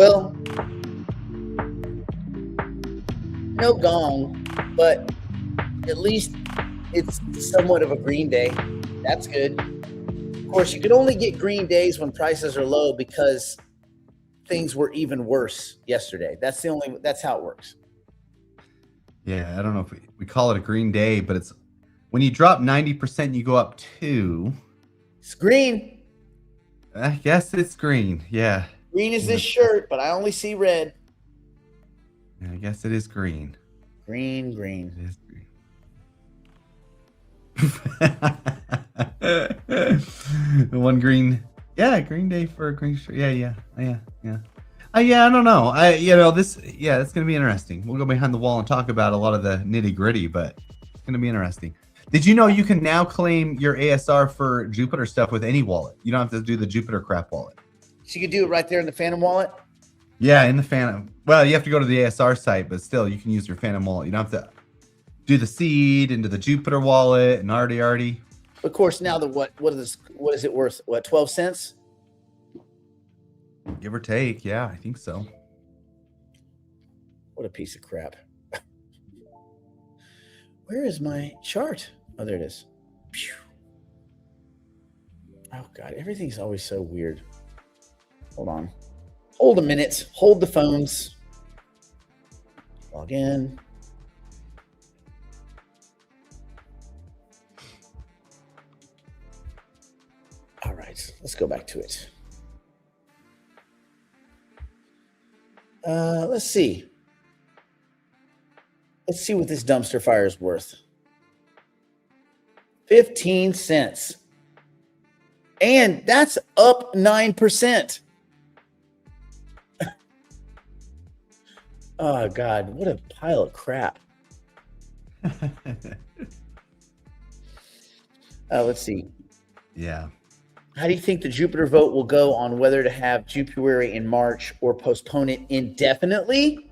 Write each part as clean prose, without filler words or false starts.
Well, no gong, but at least it's somewhat of a green day. That's good. Of course, you can only get green days when prices are low because things were even worse yesterday. That's how it works. Yeah, I don't know if we call it a green day, but it's when you drop 90%, you go up 2. It's green. I guess it's green. Yeah. Green is this shirt, but I only see red. Yeah, I guess it is green. Green. It is green. One green. Yeah, green day for a green shirt. Yeah. Yeah, I don't know. It's going to be interesting. We'll go behind the wall and talk about a lot of the nitty gritty, but it's going to be interesting. Did you know you can now claim your ASR for Jupiter stuff with any wallet? You don't have to do the Jupiter crap wallet. So you can do it right there in the Phantom wallet? Yeah, in the Phantom. Well, you have to go to the ASR site, but still, you can use your Phantom wallet. You don't have to do the seed into the Jupiter wallet and arty. Of course, now what is it worth? What, 12 cents? Give or take. Yeah, I think so. What a piece of crap. Where is my chart? Oh, there it is. Phew. Oh, God. Everything's always so weird. Hold on. Hold a minute. Hold the phones. Log in. All right. Let's go back to it. Let's see. Let's see what this dumpster fire is worth. 15 cents. And that's up 9%. Oh, God. What a pile of crap. Let's see. Yeah. How do you think the Jupiter vote will go on whether to have Jupiter in March or postpone it indefinitely?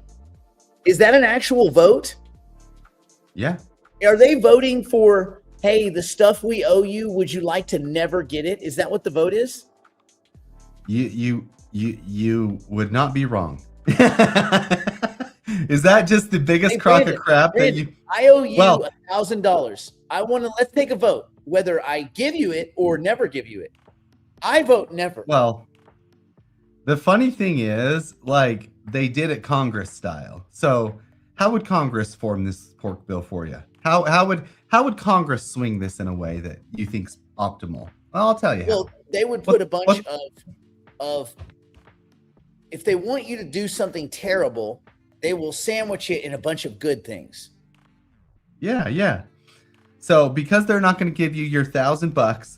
Is that an actual vote? Yeah. Are they voting for, hey, the stuff we owe you, would you like to never get it? Is that what the vote is? You would not be wrong. Is that just the biggest crock of crap that you? I owe you $1,000. Let's take a vote whether I give you it or never give you it. I vote never. Well, the funny thing is, like, they did it Congress style. So how would Congress form this pork bill for you? How would Congress swing this in a way that you think's optimal? Well, I'll tell you. Well, they would put a bunch of if they want you to do something terrible, they will sandwich it in a bunch of good things. Yeah. So because they're not going to give you your $1,000,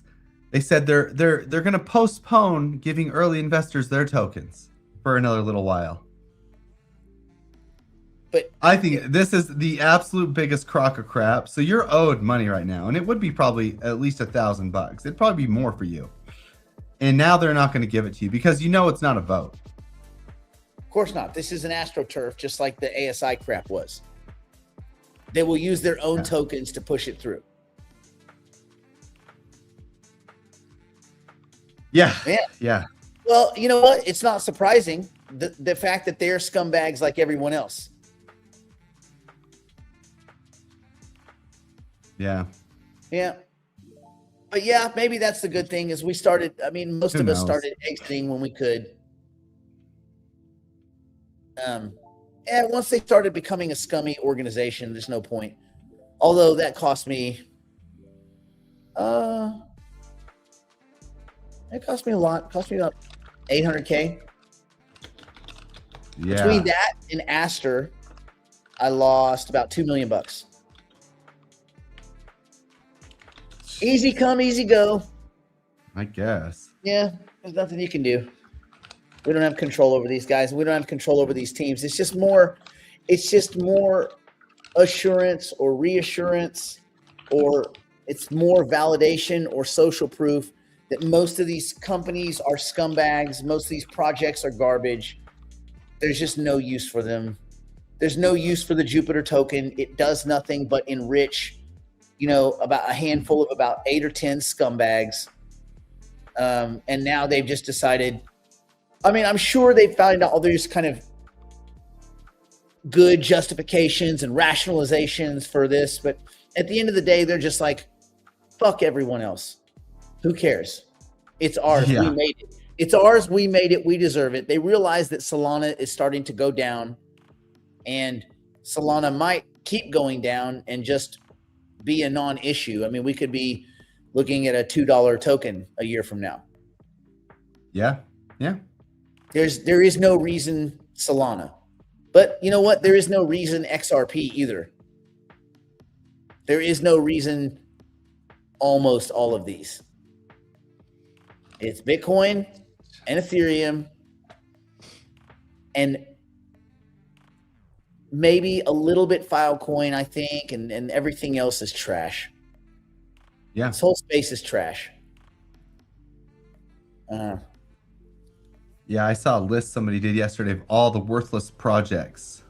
they said they're going to postpone giving early investors their tokens for another little while. But I think this is the absolute biggest crock of crap. So you're owed money right now, and it would be probably at least $1,000. It'd probably be more for you. And now they're not going to give it to you because it's not a vote. Of course not. This is an AstroTurf, just like the ASI crap was. They will use their own tokens to push it through. Yeah. Well, you know what? It's not surprising. The fact that they're scumbags like everyone else. Yeah. But yeah, maybe that's the good thing is we started. I mean, most of us started exiting when we could. Once they started becoming a scummy organization, there's no point. Although that cost me, it cost me a lot. It cost me about $800K. Yeah. Between that and Aster, I lost about $2 million. Easy come, easy go. I guess. Yeah, there's nothing you can do. We don't have control over these guys. We don't have control over these teams. It's just more assurance or reassurance, or it's more validation or social proof that most of these companies are scumbags. Most of these projects are garbage. There's just no use for them. There's no use for the Jupiter token. It does nothing but enrich, about a handful of about 8 or 10 scumbags. And now they've just decided I mean, I'm sure they found out all these kind of good justifications and rationalizations for this, but at the end of the day, they're just like, fuck everyone else. Who cares? It's ours. Yeah. We made it. It's ours. We made it. We deserve it. They realize that Solana is starting to go down, and Solana might keep going down and just be a non-issue. I mean, we could be looking at a $2 token a year from now. Yeah. Yeah. There is no reason Solana, but you know what? There is no reason XRP either. There is no reason almost all of these. It's Bitcoin and Ethereum and maybe a little bit Filecoin, I think, and everything else is trash. Yeah. This whole space is trash. Yeah, I saw a list somebody did yesterday of all the worthless projects.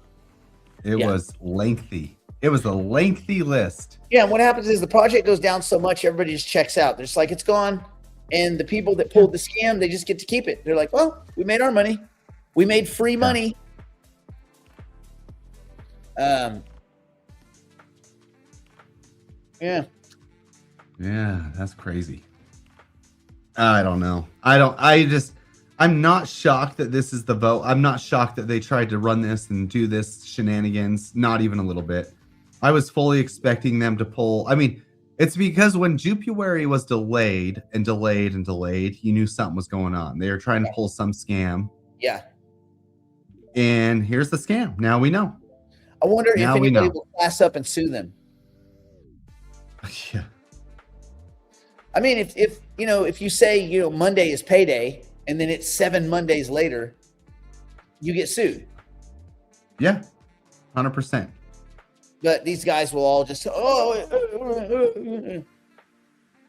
It was lengthy. It was a lengthy list. Yeah, and what happens is the project goes down so much, everybody just checks out. They're just like, it's gone. And the people that pulled the scam, they just get to keep it. They're like, well, we made our money. We made free money. Yeah. Yeah, that's crazy. I don't know. I'm not shocked that this is the vote. I'm not shocked that they tried to run this and do this shenanigans. Not even a little bit. I was fully expecting them to pull. I mean, it's because when Jupuary was delayed and delayed and delayed, you knew something was going on. They were trying to pull some scam. Yeah. And here's the scam. Now we know. I wonder if Now we anybody know. will class up and sue them. Yeah. I mean, if you say, Monday is payday and then it's 7 Mondays later, you get sued. Yeah. 100%. But these guys will all just,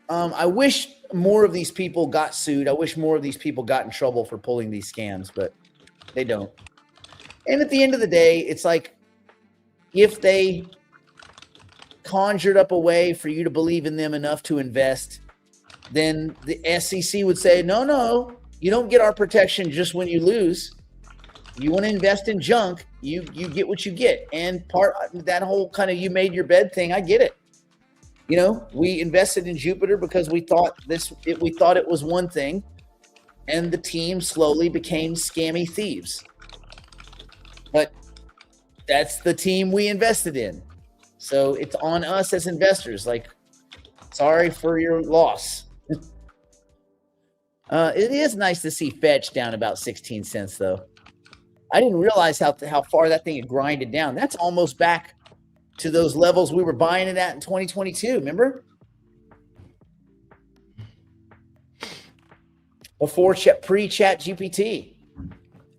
I wish more of these people got sued. I wish more of these people got in trouble for pulling these scams, but they don't. And at the end of the day, it's like, if they conjured up a way for you to believe in them enough to invest, then the SEC would say, no, you don't get our protection just when you lose. You want to invest in junk, you get what you get. And that whole kind of you made your bed thing, I get it. We invested in Jupiter because we thought it was one thing, and the team slowly became scammy thieves. But that's the team we invested in. So it's on us as investors. Like, sorry for your loss. It is nice to see Fetch down about 16 cents, though. I didn't realize how far that thing had grinded down. That's almost back to those levels we were buying it at in 2022. Remember? Before pre-chat GPT.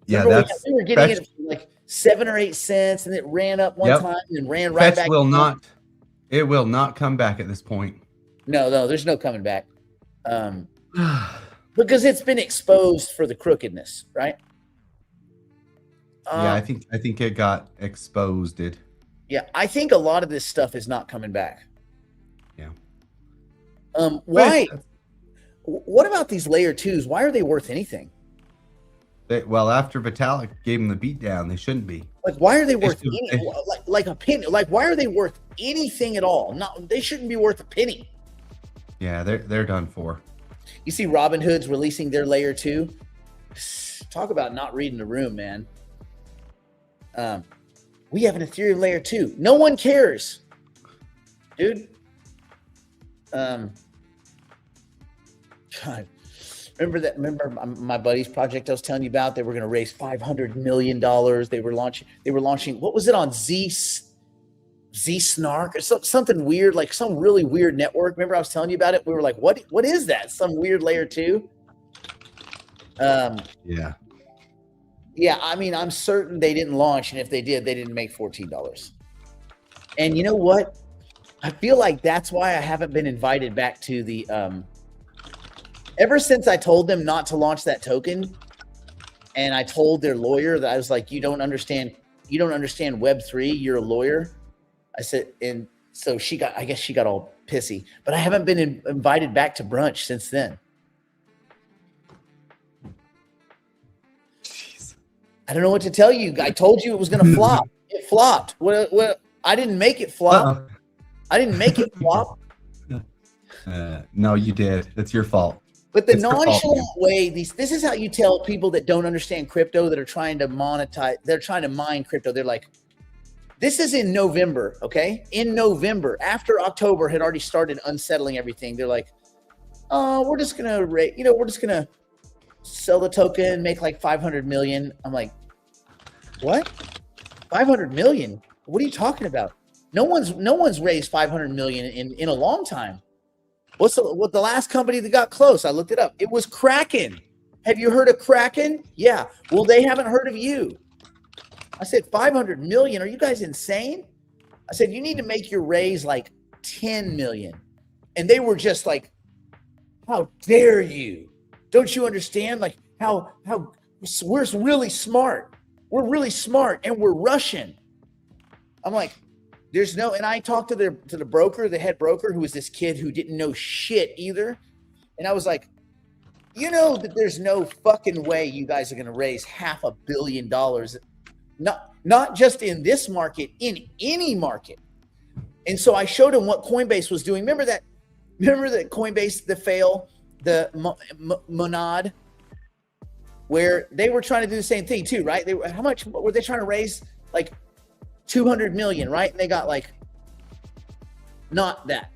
Yeah, we were getting it for like 7 or 8 cents, and it ran up one time and then ran right back. It will not come back at this point. No, there's no coming back. Because it's been exposed for the crookedness, right? Yeah, I think it got exposed. Yeah, I think a lot of this stuff is not coming back. Yeah. Why? What about these layer 2s? Why are they worth anything? After Vitalik gave them the beatdown, they shouldn't be. Like, why are they worth like a penny? Like, why are they worth anything at all? They shouldn't be worth a penny. Yeah, they're done for. You see, Robinhood's releasing their layer 2. Talk about not reading the room, man. We have an Ethereum layer 2. No one cares, dude. God. Remember my buddy's project I was telling you about? They were going to raise $500 million. They were launching. What was it on Z-Snark or something weird, like some really weird network. Remember I was telling you about it? We were like, what is that? Some weird layer 2? Yeah. Yeah, I mean, I'm certain they didn't launch, and if they did, they didn't make $14. And you know what? I feel like that's why I haven't been invited back to the ever since I told them not to launch that token, and I told their lawyer that I was like, you don't understand Web3, you're a lawyer. I said, and so I guess she got all pissy, but I haven't been invited back to brunch since then. I don't know what to tell you. I told you it was going to flop. It flopped. What? I didn't make it flop. Uh-oh. I didn't make it flop. No, you did. It's your fault. But the It's their fault, nonchalant man. way, this is how you tell people that don't understand crypto, that are trying to monetize, they're trying to mine crypto. They're like, this is in November, okay? In November, after October had already started unsettling everything, they're like, we're just gonna we're just gonna sell the token, make like 500 million. I'm like, what? 500 million? What are you talking about? No one's raised 500 million in a long time. What the last company that got close? I looked it up. It was Kraken. Have you heard of Kraken? Yeah. Well, they haven't heard of you. I said 500 million. Are you guys insane? I said you need to make your raise like 10 million. And they were just like, how dare you? Don't you understand? Like how we're really smart. We're really smart and we're Russian. I'm like, there's no, and I talked to the broker, the head broker, who was this kid who didn't know shit either. And I was like, you know that there's no fucking way you guys are going to raise $500 million. Not just in this market, in any market. And so I showed him what Coinbase was doing. Remember that Coinbase, the fail, the Monad, where they were trying to do the same thing too, right? How much were they trying to raise? Like 200 million, right? And they got like not that.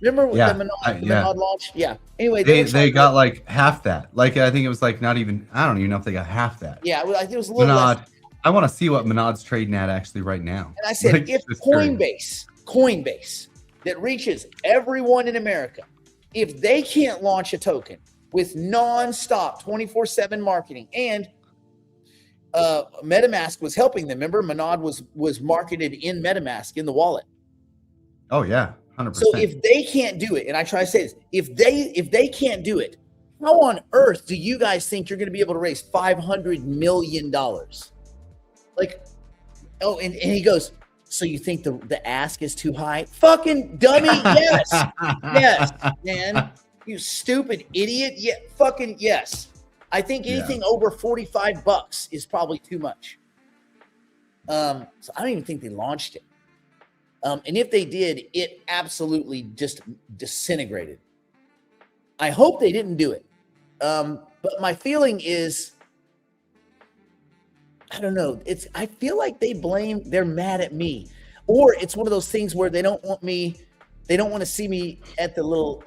Remember the Monad launch? Yeah. Anyway, they got like half that. Like I think it was like not even. I don't even know if they got half that. Yeah, I think it was a little Monad. less. I want to see what Monad's trading at actually right now. And I said, like, if Coinbase that reaches everyone in America, if they can't launch a token with non-stop 24/7 marketing, and MetaMask was helping them. Remember, Monad was marketed in MetaMask in the wallet. Oh yeah, 100%. So if they can't do it, and I try to say this, if they can't do it, how on earth do you guys think you're going to be able to raise $500 million? Like, oh, and he goes, so you think the ask is too high? Fucking dummy, yes. Yes, man. You stupid idiot. Yeah, fucking yes. I think anything over $45 is probably too much. So I don't even think they launched it. And if they did, it absolutely just disintegrated. I hope they didn't do it. But my feeling is, I don't know. I feel like they're mad at me. Or it's one of those things where they don't want to see me at the little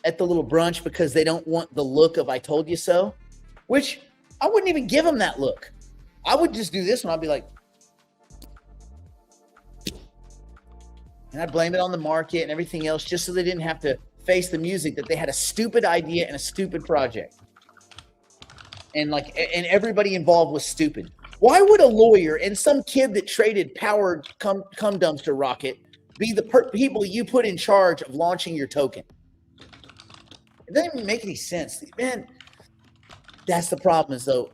brunch because they don't want the look of I told you so, which I wouldn't even give them that look. I would just do this one. I'd be like, and I'd blame it on the market and everything else just so they didn't have to face the music that they had a stupid idea and a stupid project. And everybody involved was stupid. Why would a lawyer and some kid that traded powered cum dumpster rocket be the people you put in charge of launching your token? It doesn't even make any sense, man. That's the problem. Is though,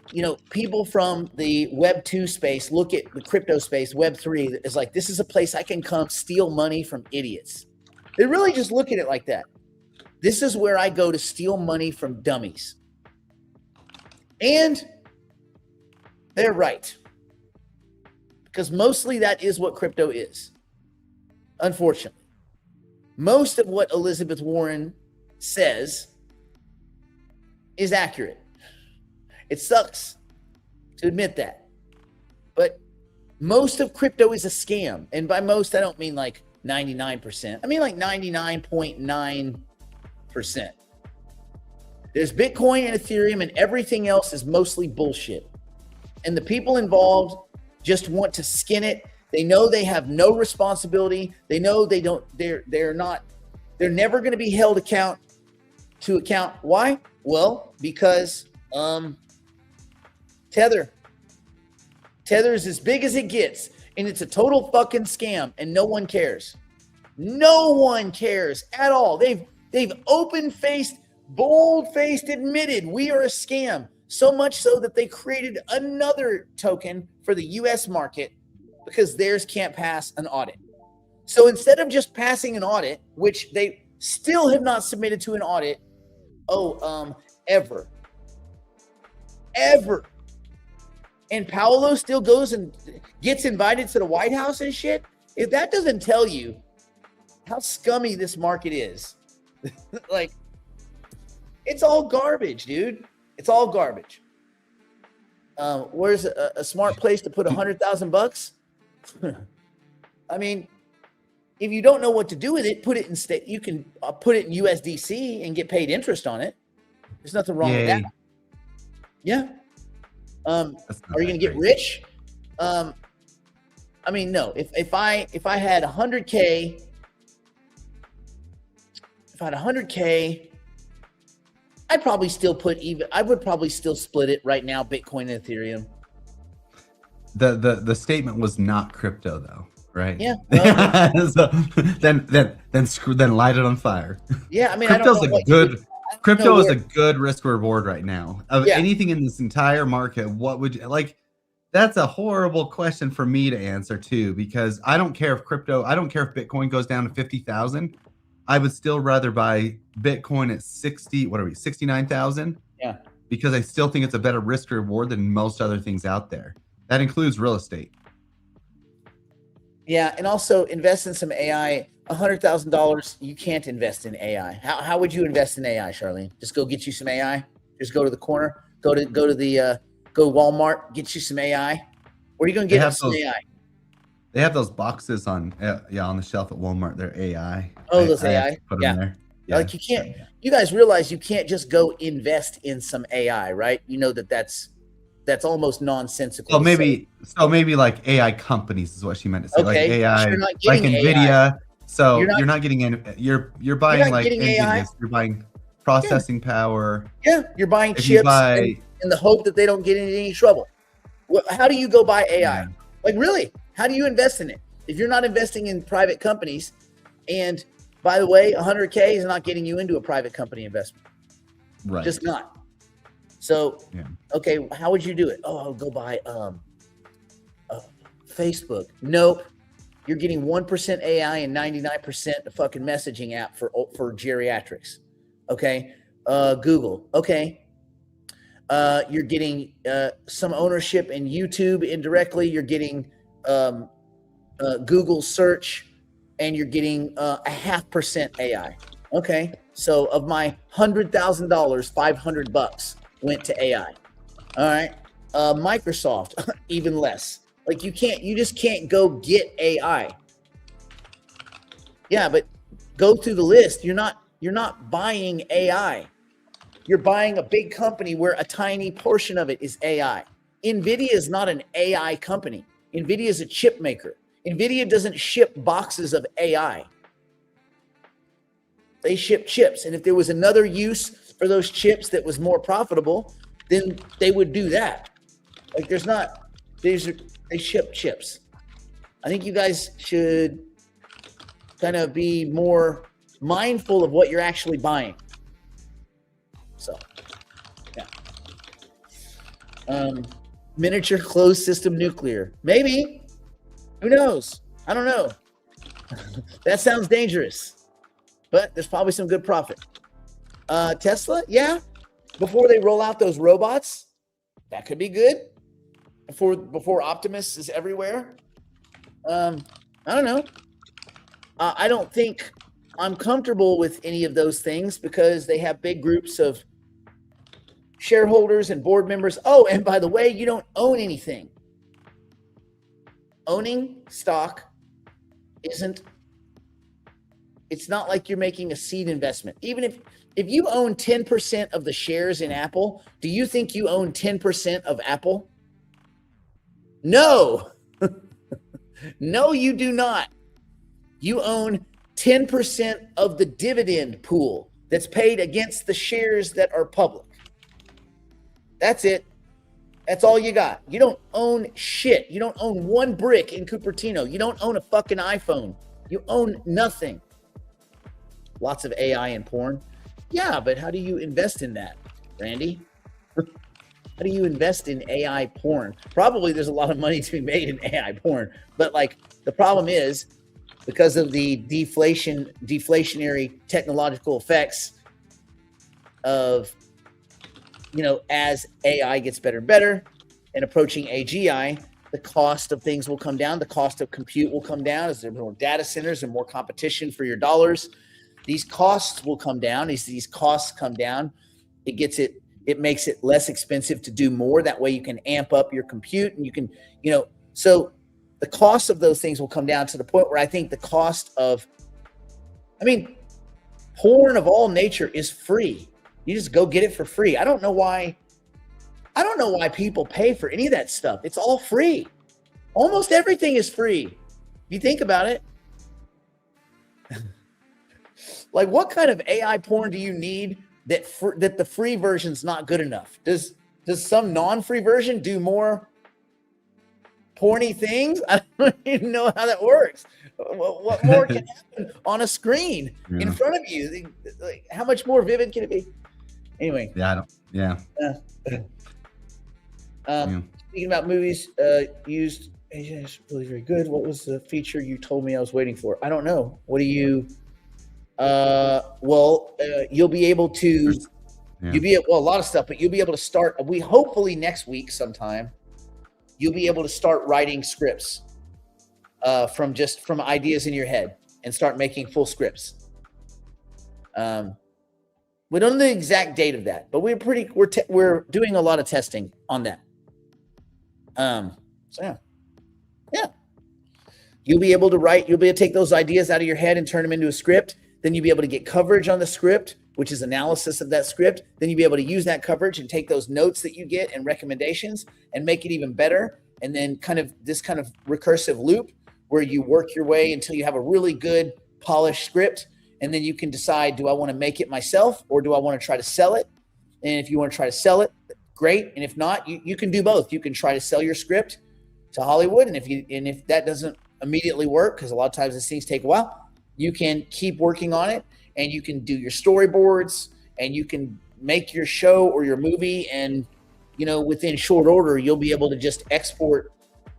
people from the Web 2 space look at the crypto space, Web 3, is like, this is a place I can come steal money from idiots. They really just look at it like that. This is where I go to steal money from dummies. And they're right. Because mostly that is what crypto is. Unfortunately. Most of what Elizabeth Warren says is accurate. It sucks to admit that. But most of crypto is a scam. And by most, I don't mean like 99%. I mean like 99.9%. There's Bitcoin and Ethereum, and everything else is mostly bullshit. And the people involved just want to skin it. They know they have no responsibility. They know they're never going to be held to account. Why? Well, because Tether is as big as it gets, and it's a total fucking scam, and no one cares. No one cares at all. They've open-faced, bold-faced admitted we are a scam, so much so that they created another token for the US market because theirs can't pass an audit. So instead of just passing an audit, which they still have not submitted to an audit, ever. ever. And Paolo still goes and gets invited to the White House and shit. If that doesn't tell you how scummy this market is, like, it's all garbage, dude. It's all garbage. Where's a smart place to put $100,000? I mean, if you don't know what to do with it, put it in state. You can put it in USDC and get paid interest on it. There's nothing wrong with that. Yeah. Are you going to get rich? I mean, no. If I had 100K, I'd probably still I would probably still split it right now, Bitcoin and Ethereum. The statement was not crypto though, right? Yeah. So, then light it on fire. Yeah, I mean, crypto is a good risk reward right now. Of Yeah. anything in this entire market, what would you like? That's a horrible question for me to answer too, because I don't care if Bitcoin goes down to 50,000. I would still rather buy Bitcoin at 69,000. Yeah. Because I still think it's a better risk reward than most other things out there. That includes real estate. Yeah, and also invest in some AI. $100,000, you can't invest in AI. How would you invest in AI, Charlene? Just go get you some AI. Just go to the corner. Go to Walmart. Get you some AI. Where are you going to get some AI? They have those boxes on the shelf at Walmart. They're AI. Oh, those AI. Put them there. Yeah. Like you can't. You guys realize you can't just go invest in some AI, right? You know that's almost nonsensical. So maybe like AI companies is what she meant to say. Okay. Like AI, like Nvidia. AI. So you're not getting in. You're buying like AI. You're buying processing power. Yeah, you're buying chips in the hope that they don't get into any trouble. How do you go buy AI? Yeah. Like really? How do you invest in it? If you're not investing in private companies, and by the way, 100K is not getting you into a private company investment. Right. Just not. So, okay, how would you do it? Oh, I'll go buy Facebook. Nope. You're getting 1% AI and 99% a fucking messaging app for geriatrics. Okay. Google. Okay. You're getting some ownership in YouTube indirectly. You're getting Google search, and you're getting 0.5% AI. Okay. So of my $100,000, $500 went to AI. All right. Microsoft, even less. Like you just can't go get AI. Yeah, but go through the list. You're not buying AI. You're buying a big company where a tiny portion of it is AI. NVIDIA is not an AI company. NVIDIA is a chip maker. NVIDIA doesn't ship boxes of AI. They ship chips. And if there was another use for those chips that was more profitable, then they would do that. Like they ship chips. I think you guys should kind of be more mindful of what you're actually buying. So, yeah. Miniature closed system nuclear. Maybe. Who knows? I don't know. That sounds dangerous, but there's probably some good profit. Tesla, yeah. Before they roll out those robots, that could be good. Before Optimus is everywhere. I don't know. I don't think I'm comfortable with any of those things because they have big groups of shareholders and board members. Oh, and by the way, you don't own anything. Owning stock it's not like you're making a seed investment. Even if you own 10% of the shares in Apple, do you think you own 10% of Apple? No. No, you do not. You own 10% of the dividend pool that's paid against the shares that are public. That's it. That's all you got. You don't own shit. You don't own one brick in Cupertino. You don't own a fucking iPhone. You own nothing. Lots of AI and porn. Yeah, but how do you invest in that, Randy? How do you invest in AI porn? Probably there's a lot of money to be made in AI porn. But like the problem is because of the deflationary technological effects of as AI gets better and better and approaching AGI, the cost of things will come down. The cost of compute will come down as there are more data centers and more competition for your dollars. These costs will come down. As these costs come down, it makes it less expensive to do more. That way you can amp up your compute and you can, so the cost of those things will come down to the point where I think the cost of, porn of all nature is free. You just go get it for free. I don't know why people pay for any of that stuff. It's all free. Almost everything is free. If you think about it. Like, what kind of AI porn do you need that the free version's not good enough? Does some non-free version do more porny things? I don't even know how that works. What more can happen on a screen in front of you? Like, how much more vivid can it be? Anyway. Speaking about movies used, it's really very good. What was the feature you told me I was waiting for? I don't know. What do you? You'll be able to. A lot of stuff, but you'll be able to start. We hopefully next week sometime, you'll be able to start writing scripts from ideas in your head and start making full scripts. We don't know the exact date of that, but we're doing a lot of testing on that. Yeah. You'll be able to take those ideas out of your head and turn them into a script. Then you'll be able to get coverage on the script, which is analysis of that script. Then you'll be able to use that coverage and take those notes that you get and recommendations and make it even better. And then this kind of recursive loop where you work your way until you have a really good polished script. And then you can decide, do I want to make it myself or do I want to try to sell it? And if you want to try to sell it, great. And if not, you can do both. You can try to sell your script to Hollywood. And if that doesn't immediately work, because a lot of times these things take a while, you can keep working on it and you can do your storyboards and you can make your show or your movie. And, within short order, you'll be able to just export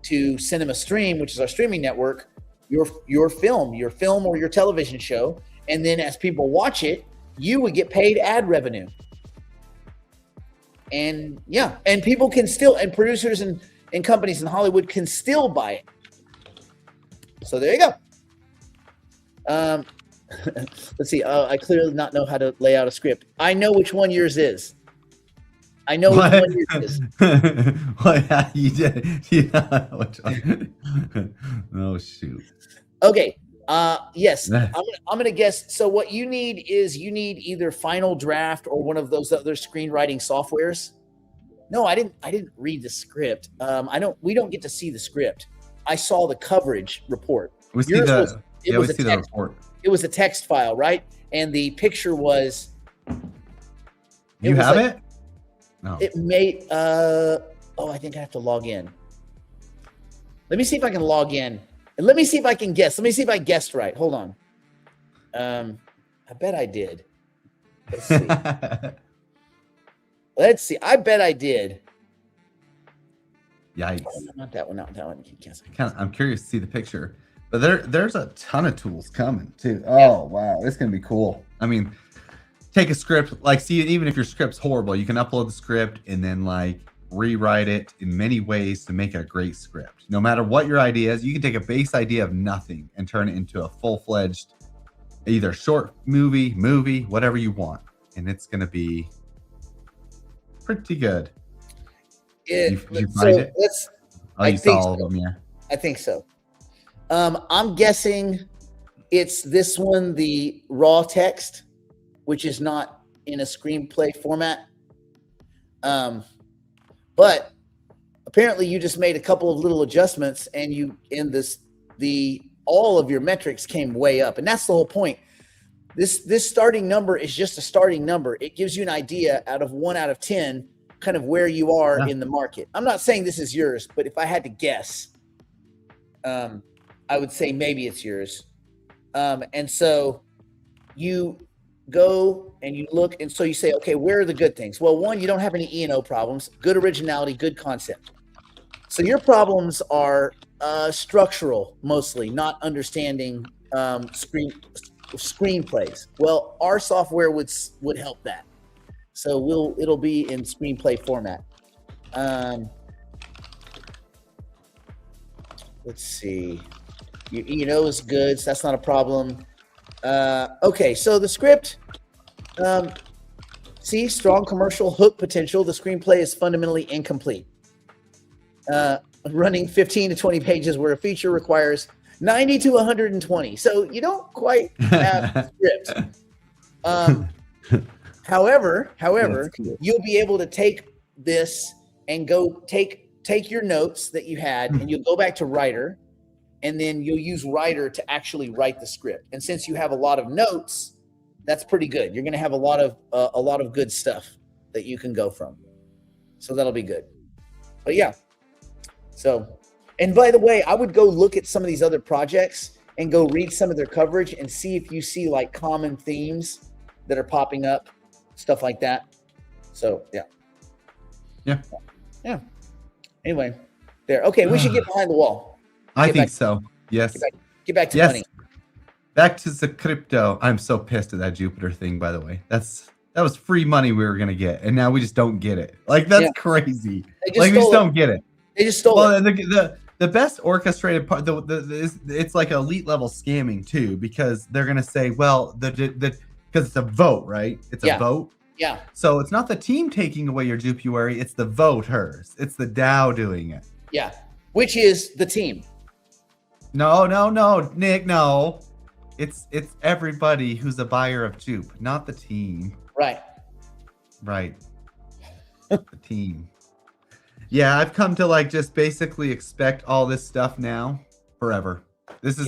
to CinemaStream, which is our streaming network, your film or your television show. And then as people watch it, you would get paid ad revenue. And people can still, and producers and companies in Hollywood can still buy it. So there you go. Let's see. I clearly not know how to lay out a script. I know which one yours is. Which one yours is. What you did? Yeah. Oh shoot. Okay. Yes. I'm gonna guess. So what you need is either Final Draft or one of those other screenwriting softwares. No, I didn't read the script. We don't get to see the script. I saw the coverage report. We see the report. It was a text file, right? And the picture was. You have it? No. It made. I think I have to log in. Let me see if I can log in, and let me see if I can guess. Let me see if I guessed right. Hold on. I bet I did. Let's see. I bet I did. Yikes! Oh, not that one. Not that one. I'm curious to see the picture. But there's a ton of tools coming too. Oh wow, it's gonna be cool. I mean, take a script, even if your script's horrible, you can upload the script and then rewrite it in many ways to make a great script. No matter what your idea is, you can take a base idea of nothing and turn it into a full-fledged, either short movie, whatever you want, and it's gonna be pretty good. You find it? I you saw all of them, yeah. I think so. I'm guessing it's this one, the raw text, which is not in a screenplay format. But apparently you just made a couple of little adjustments and all of your metrics came way up. And that's the whole point. This starting number is just a starting number. It gives you an idea out of 1 out of 10, kind of where you are in the market. I'm not saying this is yours, but if I had to guess, I would say maybe it's yours. And so you go and you look, and so you say, okay, where are the good things? Well, one, you don't have any E&O problems, good originality, good concept. So your problems are structural, mostly, not understanding screenplays. Well, our software would help that. So it'll be in screenplay format. Let's see. You know it's good, so that's not a problem. Okay, so the script, see, strong commercial hook potential. The screenplay is fundamentally incomplete. Running 15 to 20 pages where a feature requires 90 to 120. So you don't quite have the script. However, you'll be able to take this and go take your notes that you had, and you'll go back to Writer, and then you'll use Writer to actually write the script. And since you have a lot of notes, that's pretty good. You're going to have a lot of good stuff that you can go from. So that'll be good. But yeah. So, and by the way, I would go look at some of these other projects and go read some of their coverage and see if you see like common themes that are popping up, stuff like that. So yeah. Anyway, there. Okay, we should get behind the wall. I think so. Yes. Get back to money. Back to the crypto. I'm so pissed at that Jupiter thing, by the way. That was free money we were gonna get, and now we just don't get it. Like that's crazy. Like we just don't get it. They just stole it. The best orchestrated part, it's like elite level scamming too, because they're gonna say, well, because it's a vote, right? It's a vote. Yeah. So it's not the team taking away your Jupuary, it's the voters. It's the DAO doing it. Yeah. Which is the team. No, Nick, no. It's everybody who's a buyer of Jupe, not the team. Right. The team. Yeah, I've come to like just basically expect all this stuff now forever. This is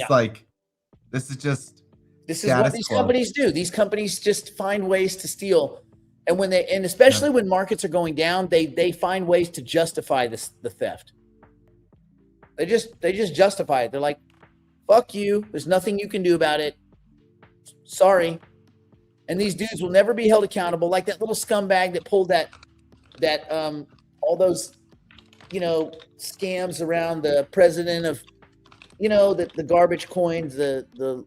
just this is what these companies do. These companies just find ways to steal. And especially when markets are going down, they find ways to justify the theft. They just justify it. They're like, fuck you. There's nothing you can do about it. Sorry. And these dudes will never be held accountable. Like that little scumbag that pulled that all those, scams around the president of, the garbage coins, the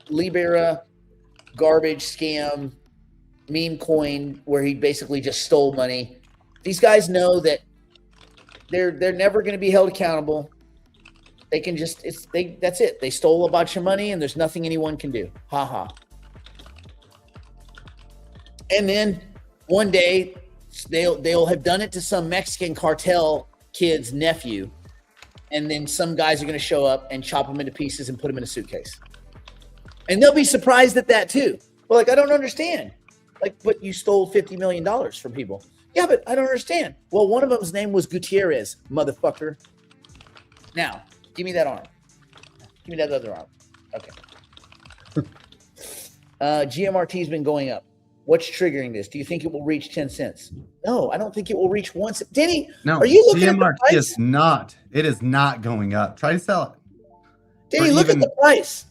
Libera garbage scam meme coin where he basically just stole money. These guys know that they're never going to be held accountable. They can that's it. They stole a bunch of money and there's nothing anyone can do. Ha ha. And then one day they'll have done it to some Mexican cartel kid's nephew, and then some guys are going to show up and chop him into pieces and put him in a suitcase. And they'll be surprised at that too. Well, like, I don't understand. Like, but you stole $50 million from people. Yeah, but I don't understand. Well, one of them's name was Gutierrez, motherfucker. Now, give me that arm. Give me that other arm. Okay. GMRT's been going up. What's triggering this? Do you think it will reach 10 cents? No, I don't think it will reach 1 cent. Denny, are you looking at the price? Is not. It is not going up. Try to sell it. Denny, look at the price.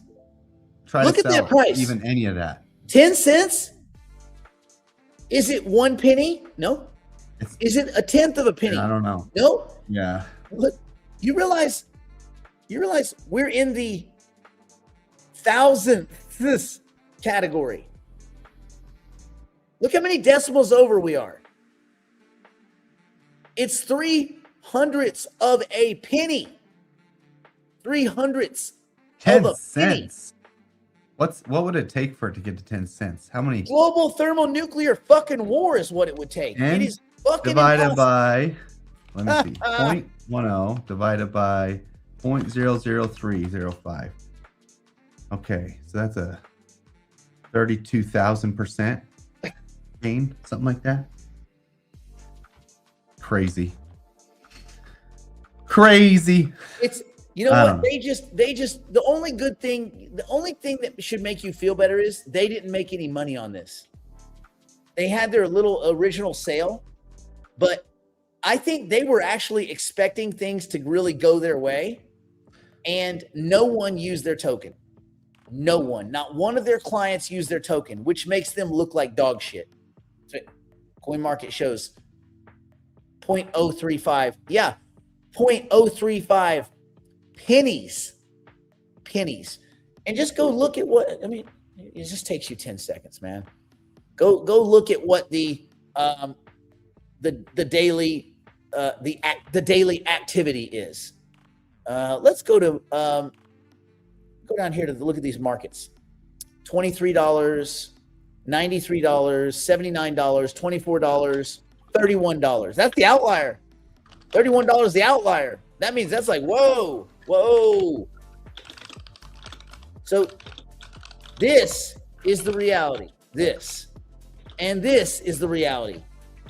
Look at that price. Even any of that. 10 cents? Is it 1 penny? No. Is it a tenth of a penny? I don't know. No. Yeah. Look, you realize we're in the thousandths category. Look how many decimals over we are. It's 3/100ths of a penny. 3/100ths 10 of a cents. Penny. What would it take for it to get to 10 cents? How many? Global thermonuclear fucking war is what it would take. And it is fucking divided impossible. by, let me see, 0.10 divided by 0.00305. Okay, so that's a 32,000% gain, something like that. Crazy. It's, you know what? They just the only thing that should make you feel better is they didn't make any money on this. They had their little original sale, but I think they were actually expecting things to really go their way, and no one used their token. No one, not one of their clients used their token, which makes them look like dog shit. So CoinMarket shows 0.035. Yeah, 0.035 pennies. And just go look at what, I mean, it just takes you 10 seconds, man. Go look at what the daily the daily activity is. Let's go to go down here to look at these markets. $23, $93, $79, $24, $31. That's the outlier. $31 the outlier. That means that's like, whoa. So this is the reality. This. And this is the reality.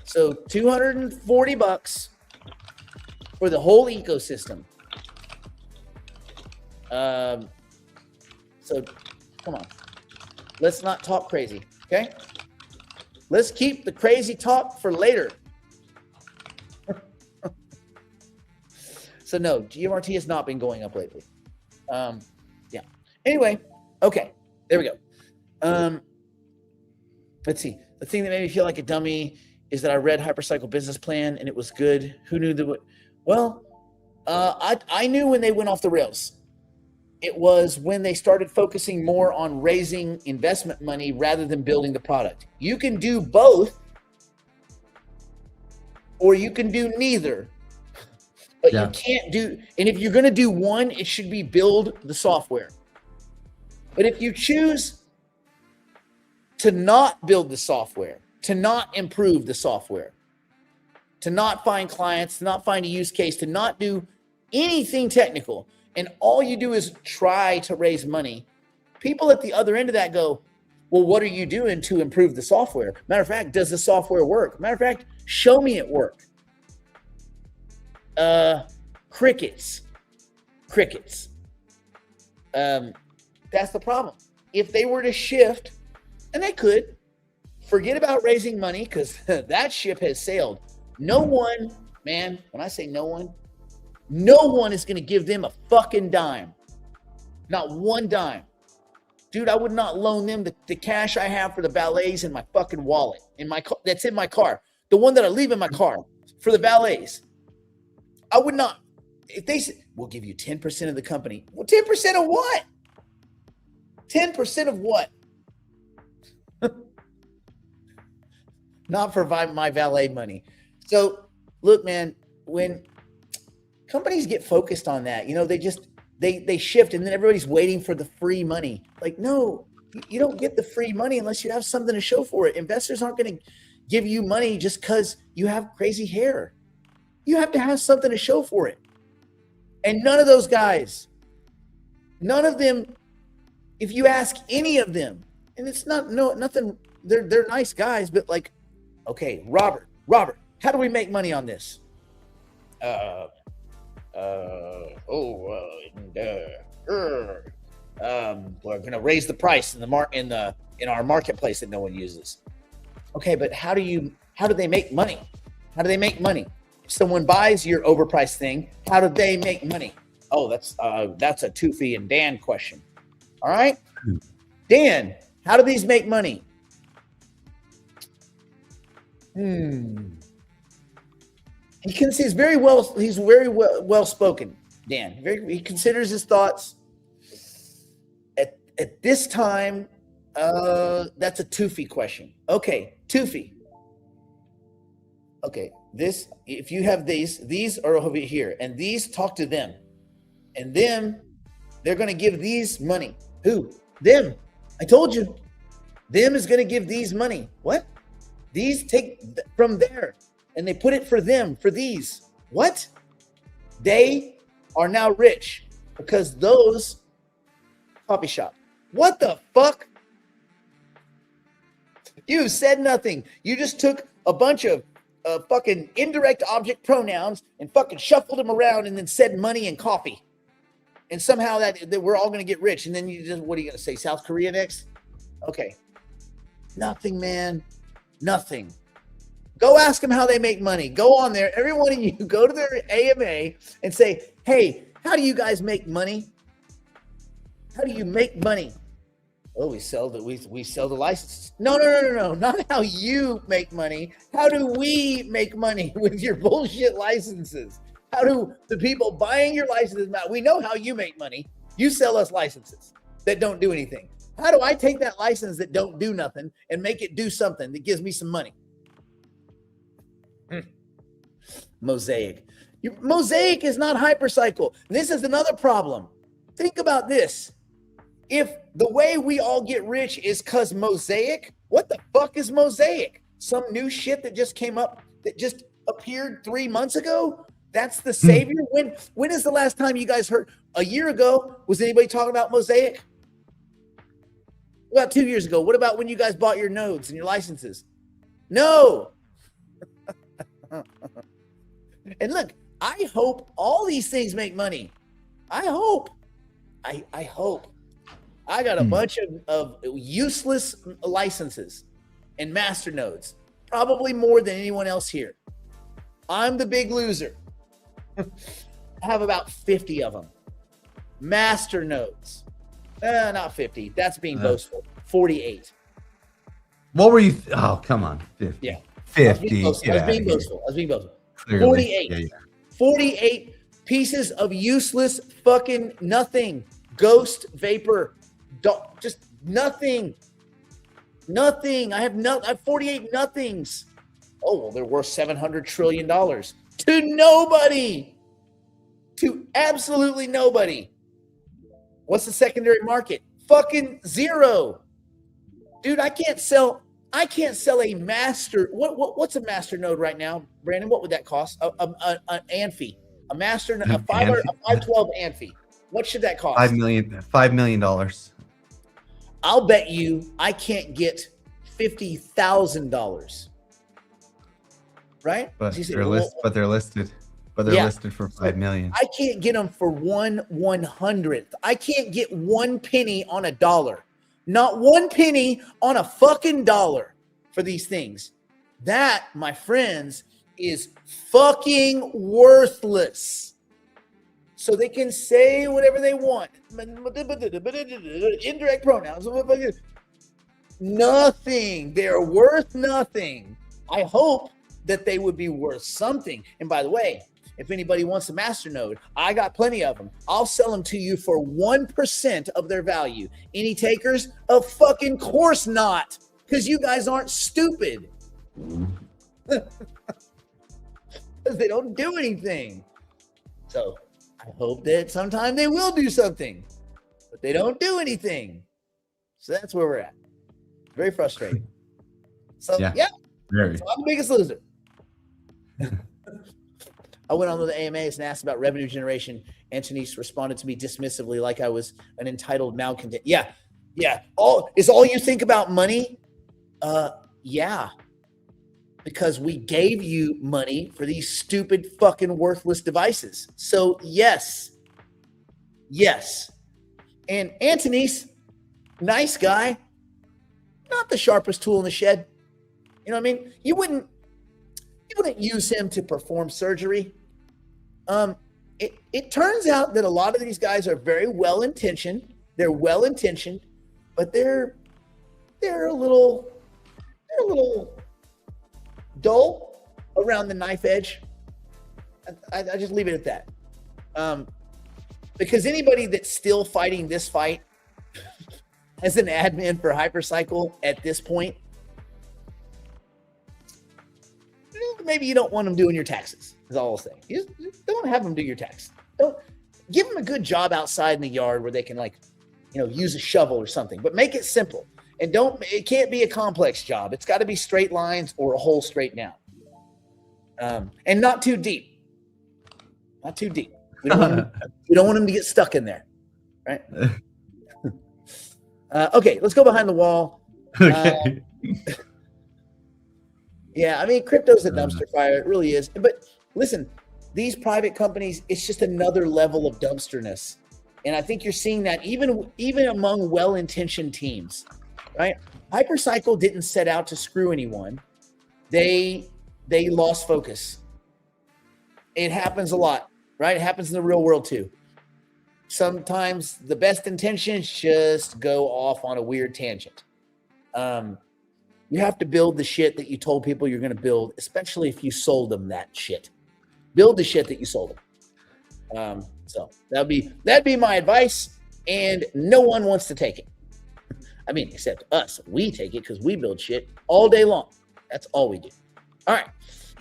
So $240 for the whole ecosystem. So come on. Let's not talk crazy, okay? Let's keep the crazy talk for later. So no, GMRT has not been going up lately. Yeah. Anyway, okay, there we go. Let's see. The thing that made me feel like a dummy is that I read Hypercycle Business Plan and it was good. Who knew that? Well, I knew when they went off the rails. It was when they started focusing more on raising investment money rather than building the product. You can do both, or you can do neither. But you can't do, and if you're going to do one, it should be build the software. But if you choose to not build the software, to not improve the software, to not find clients, to not find a use case, to not do anything technical, and all you do is try to raise money, people at the other end of that go, well, what are you doing to improve the software? Matter of fact, does the software work? Matter of fact, show me it work. Crickets. That's the problem. If they were to shift, and they could, forget about raising money because that ship has sailed. No one, man, when I say no one is going to give them a fucking dime. Not one dime. Dude, I would not loan them the cash I have for the valets in my fucking wallet. That's in my car. The one that I leave in my car for the valets. I would not. If they said, we'll give you 10% of the company. Well, 10% of what? 10% of what? Not for my valet money. So look, man, when companies get focused on that, they shift and then everybody's waiting for the free money. Like, no, you don't get the free money unless you have something to show for it. Investors aren't going to give you money just because you have crazy hair. You have to have something to show for it. And none of those guys, none of them, if you ask any of them, and it's nothing, they're nice guys, but like, okay, Robert, how do we make money on this? We're gonna raise the price in our marketplace that no one uses. Okay, but how do they make money? How do they make money? If someone buys your overpriced thing, how do they make money? Oh, that's a Tufi and Dan question. All right, Dan, how do these make money? He's very well spoken, Dan. He considers his thoughts. At this time, that's a Tufi question. Okay, Tufi. Okay, if you have these are over here, and these talk to them, and them, they're going to give these money. Who? Them. I told you. Them is going to give these money. What? These take from there, and they put it for them, for these. What? They are now rich because those coffee shop. What the fuck? You said nothing. You just took a bunch of fucking indirect object pronouns and fucking shuffled them around and then said money and coffee. And somehow that we're all going to get rich. And then what are you going to say? South Korea next? Okay. Nothing, man. Nothing. Go ask them how they make money. Go on there. Every one of you go to their AMA and say, hey, how do you guys make money? How do you make money? Oh, we sell the licenses. No. Not how you make money. How do we make money with your bullshit licenses? How do the people buying your licenses, we know how you make money. You sell us licenses that don't do anything. How do I take that license that don't do nothing and make it do something that gives me some money? Mosaic. Mosaic is not Hypercycle. This is another problem. Think about this. If the way we all get rich is because Mosaic, what the fuck is Mosaic? Some new shit that just came up, that just appeared 3 months ago? That's the savior? When is the last time you guys heard? A year ago, was anybody talking about Mosaic? About 2 years ago. What about when you guys bought your nodes and your licenses? No. And look, I hope all these things make money. I hope. I hope. I got a bunch of useless licenses and master nodes, probably more than anyone else here. I'm the big loser. I have about 50 of them. Master nodes. Not 50. That's being boastful. 48. What were you? Oh, come on. 50. Yeah. 50. I was being boastful. Clearly. 48. Yeah. 48 pieces of useless fucking nothing. Ghost vapor. Just nothing. Nothing. I have 48 nothings. Oh, well, they're worth $700 trillion. To nobody. To absolutely nobody. What's the secondary market? Fucking zero. Dude, I can't sell a master. What's a master node right now, Brandon? What would that cost? An Amphi. A master, a 512 Amphi. What should that cost? $5 million. I'll bet you I can't get $50,000. Right? But they're listed. But they're listed for $5 million. I can't get them for 1/100th. I can't get 1 penny on a dollar. Not 1 penny on a fucking dollar for these things. That, my friends, is fucking worthless. So they can say whatever they want. Indirect pronouns. Nothing. They're worth nothing. I hope that they would be worth something. And by the way, if anybody wants a master node, I got plenty of them. I'll sell them to you for 1% of their value. Any takers? Of fucking course not, because you guys aren't stupid. Because they don't do anything. So I hope that sometime they will do something, but they don't do anything. So that's where we're at. Very frustrating. So yeah, very. So I'm the biggest loser. I went on to the AMAs and asked about revenue generation. Antonise responded to me dismissively, like I was an entitled malcontent. Yeah. All you think about money? Yeah. Because we gave you money for these stupid fucking worthless devices. So yes. And Antonise, nice guy, not the sharpest tool in the shed. You know what I mean? You wouldn't use him to perform surgery. It turns out that a lot of these guys are very well-intentioned. They're well-intentioned, but they're a little dull around the knife edge. I just leave it at that. Because anybody that's still fighting this fight as an admin for Hypercycle at this point, maybe you don't want them doing your taxes, is all I'll say. You just don't have them do your taxes. Don't give them a good job outside in the yard where they can use a shovel or something, but make it simple. And it can't be a complex job. It's got to be straight lines or a hole straight down. And not too deep. Not too deep. We don't want them to get stuck in there. Right? Okay, let's go behind the wall. Okay. Yeah, I mean, crypto's a dumpster fire. It really is. But listen, these private companies, it's just another level of dumpsterness. And I think you're seeing that even among well-intentioned teams, right? Hypercycle didn't set out to screw anyone. They lost focus. It happens a lot, right? It happens in the real world too. Sometimes the best intentions just go off on a weird tangent. You have to build the shit that you told people you're going to build, especially if you sold them that shit. Build the shit that you sold them. So that'd be my advice, and no one wants to take it. I mean, except us. We take it because we build shit all day long. That's all we do. All right.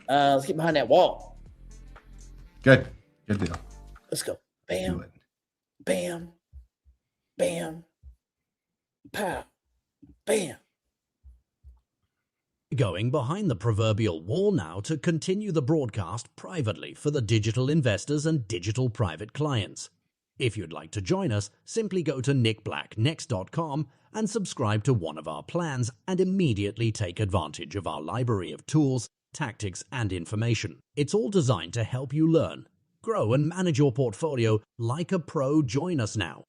Let's get behind that wall. Good deal. Let's go. Do Bam, it. bam, bam, pow, bam. Going behind the proverbial wall now to continue the broadcast privately for the digital investors and digital private clients. If you'd like to join us, simply go to nickblacknext.com and subscribe to one of our plans and immediately take advantage of our library of tools, tactics, and information. It's all designed to help you learn, grow, and manage your portfolio like a pro. Join us now